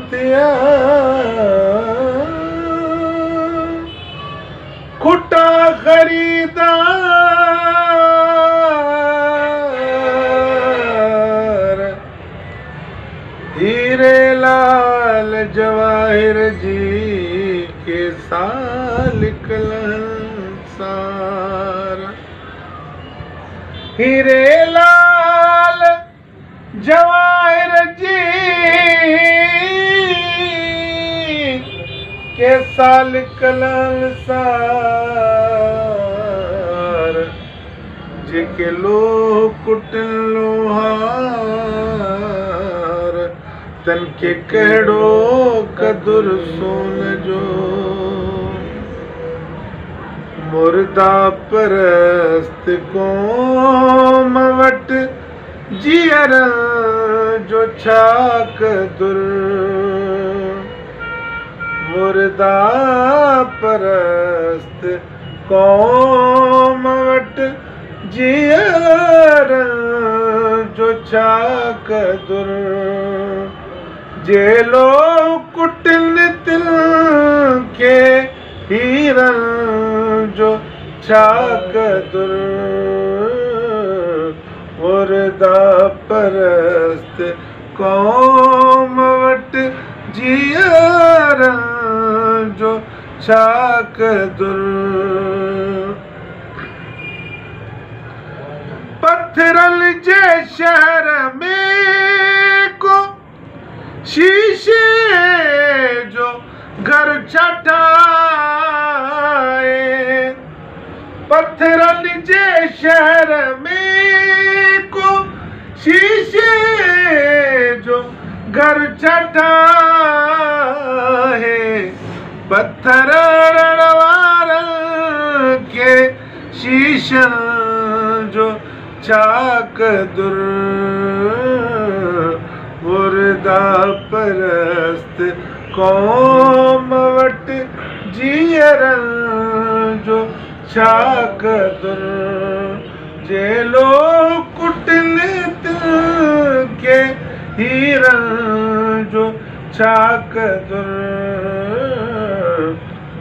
कुतिया खुटा खरीदार हीरे लाल जवाहिर जी के साल कलंसार हीरे लाल जवाहिर जी के साल कलंसार जेके लोग कुटन लोहार तन के कहिड़ो कदुर सोन जो मुर्दा परस्त क़ौम वटि जीअर जो छा कदुर मुर्दा परस्त क़ौम वटि जीअर जो छा कदुर जेलो कुटिन तिल के हीरन जो छा कदुर मुर्दा परस्त क़ौम वटि जीअर जो छा कदुर पत्थरल जे शहर में को शीशे जो घर छठाए पत्थरल जे शहर में को शीशे जो घर छठाए पत्थर रणवार के शीशन जो छा कदुर मुर्दा परस्त क़ौम वटि जीअर जो छा कदुर जेलो कुटिन तिल के हीरन जो छा कदुर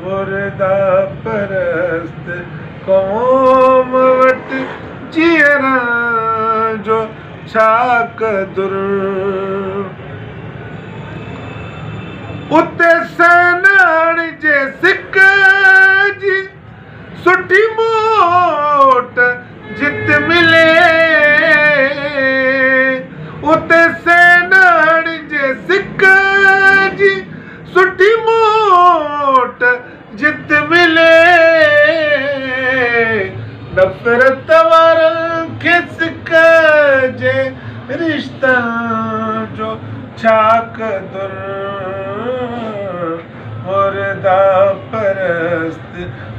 मुर्दा परस्त क़ौम वटि जीअर जो छा कदुर उते सनाण जे सिक जी सुठी मोट जित मिले उते सनाण जे सिक जी सुठी मोट जित मिले नफ़रत वारनि खे सिक जे रिश्ता जो छा कदुर मुर्दा परस्त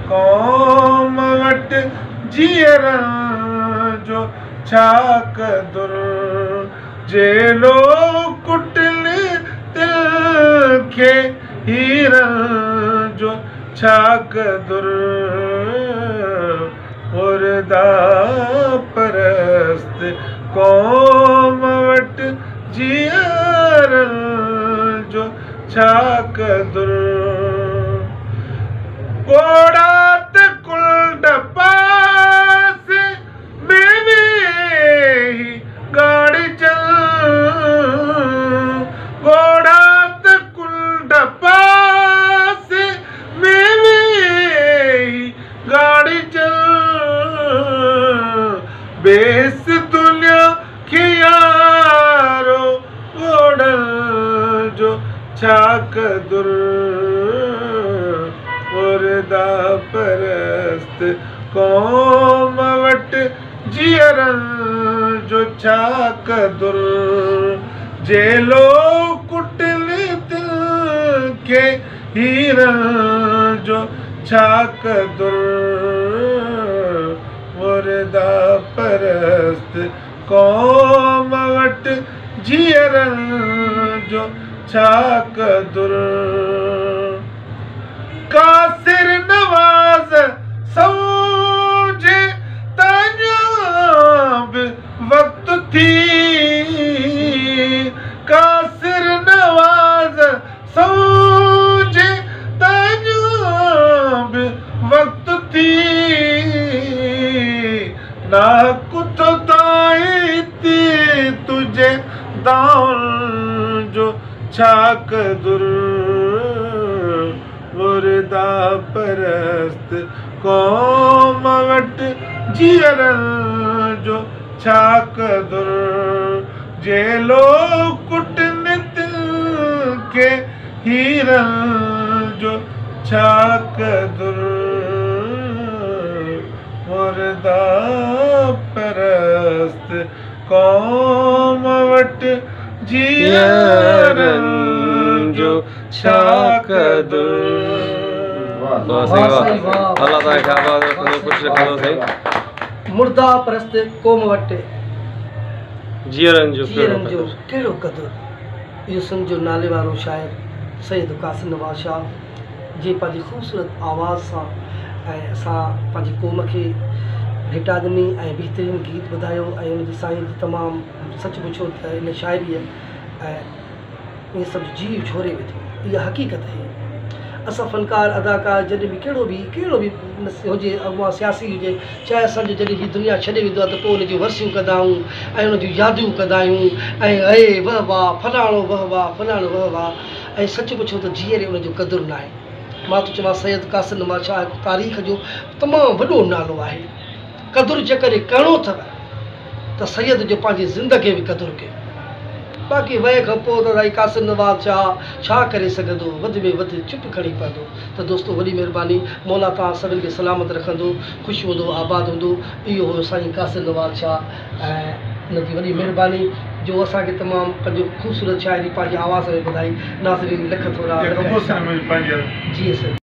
क़ौम वटि जीअर जो छा कदुर जेलो कुटिन तिल के हीरन जो छा कदुर मुर्दा परस्त क़ौम वटि जीअर जो छा कदुर घोड़ा त कुंड पास में वेही गाड़ी चल घोड़ा त कुंड पास में वेही गाड़ी चल बेस दुनिया के यारो घोड़न जो छा कदुर मुर्दा परस्त क़ौम वटि जीअर जो छा कदुर जेलो कुटिन तिल के हीरन जो छा कदुर मुर्दा परस्त क़ौम वटि जीअर जो छा कदुर कासिर नवाज़ समझे ताजाब वक्त थी कासिर नवाज़ दुर मुर्दा परस्त क़ौम वटि जीअरनि जो छा क़दुर जेलो कुटनि दिल के हीरनि जो छा क़दुर मुर्दा परस्त क़ौम वटि जीअरनि जो छा क़दुर। मुर्दा परस्त क़ौम वटि जीअरनि जो कहिड़ो क़दुरु। इहो सिंध जो नाले वारो शाइर सैयद कासिम नवाज़ शाह जे पंहिंजी ख़ूबसूरत आवाज़ सां ऐं असां पंहिंजी क़ौम खे भेटा ॾिनी ऐं बहितरीनु गीत ॿुधायो ऐं उनजी साईं जी तमामु सच पुछो त इन शाइरीअ ऐं इन सभु जीव छोरे विधो। इहा हक़ीक़त आहे। असां फ़नकार अदाकार जॾहिं बि कहिड़ो बि हुजे अॻुवां सियासी हुजे चाहे असांजो जॾहिं हीअ दुनिया छॾे वेंदो आहे त पोइ उनजूं वर्सियूं कंदा आहियूं ऐं उन जूं यादियूं कंदा आहियूं ऐं अहे वाह वाह फलाणो वाह वाह फलाणो वाह वाह। ऐं सच पुछो त जीअरे उनजो क़दुरु न आहे। मां त चवां सैयद कासिम नवाज़ शाह तारीख़ जो तमामु वॾो नालो आहे। क़दुरु जेकॾहिं करिणो अथव त सैयद जो पंहिंजी ज़िंदगी बि क़दुरु कयो। बाक़ी वए खां पोइ त साईं कासिम नवाज़ शाह छा करे सघंदो, वधि में वधि चुप खणी पवंदो। त दोस्तो वॾी महिरबानी, मौला तव्हां सभिनि खे सलामत रखंदो, ख़ुशि हूंदो, आबाद हूंदो। इहो हो साईं कासिम नवाज़ शाह ऐं उनजी वॾी महिरबानी जो असांखे तमामु पंहिंजो ख़ूबसूरत शाइरी पंहिंजी आवाज़ में ॿुधाई। नाज़रीन लख थोरा जी सर।